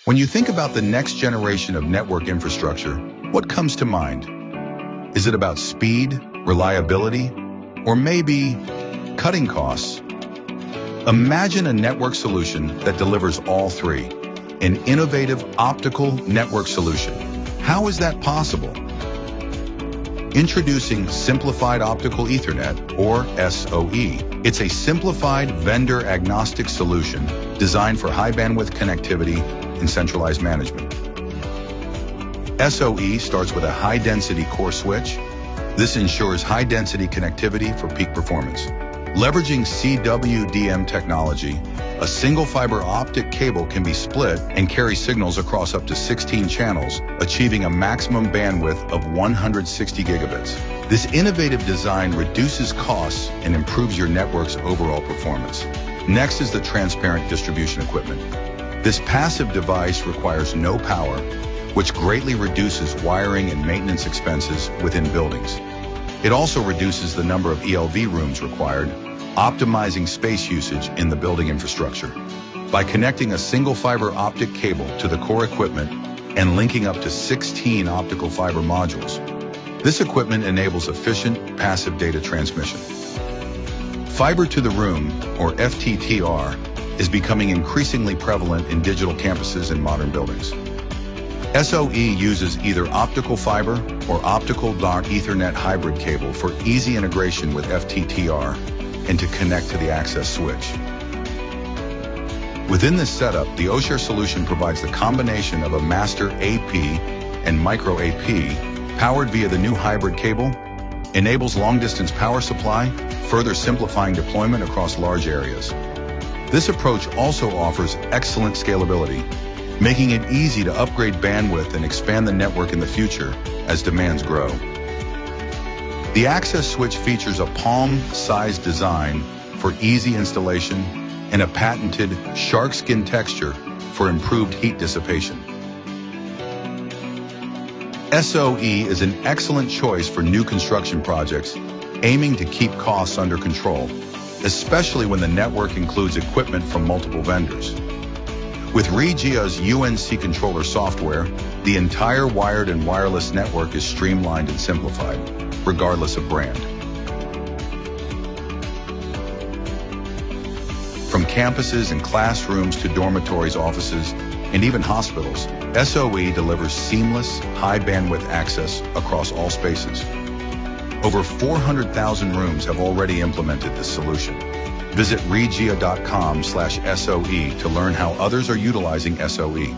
When you think about the next generation of network infrastructure, what comes to mind? Is it about speed, reliability, or maybe cutting costs? Imagine a network solution that delivers all three. An innovative optical network solution. How is that possible? Introducing Simplified Optical Ethernet, or SOE. It's a simplified vendor-agnostic solution designed for high-bandwidth connectivity and centralized management. SOE starts with a high-density core switch. This ensures high-density connectivity for peak performance. Leveraging CWDM technology, a single fiber optic cable can be split and carry signals across up to 16 channels, achieving a maximum bandwidth of 160 gigabits. This innovative design reduces costs and improves your network's overall performance. Next is the transparent distribution equipment. This passive device requires no power, which greatly reduces wiring and maintenance expenses within buildings. It also reduces the number of ELV rooms required, optimizing space usage in the building infrastructure. By connecting a single fiber optic cable to the core equipment and linking up to 16 optical fiber modules, this equipment enables efficient passive data transmission. Fiber to the room, or FTTR, is becoming increasingly prevalent in digital campuses and modern buildings. SOE uses either optical fiber or optical Ethernet hybrid cable for easy integration with FTTR and to connect to the access switch. Within this setup, the O-Share solution provides the combination of a master AP and micro AP powered via the new hybrid cable, enables long-distance power supply, further simplifying deployment across large areas. This approach also offers excellent scalability, making it easy to upgrade bandwidth and expand the network in the future as demands grow. The access switch features a palm-sized design for easy installation and a patented shark skin texture for improved heat dissipation. SOE is an excellent choice for new construction projects aiming to keep costs under control, especially when the network includes equipment from multiple vendors. With Ruijie's UNC controller software, the entire wired and wireless network is streamlined and simplified, regardless of brand. From campuses and classrooms to dormitories, offices, and even hospitals, SOE delivers seamless, high-bandwidth access across all spaces. Over 400,000 rooms have already implemented this solution. Visit ruijie.com/SOE to learn how others are utilizing SOE.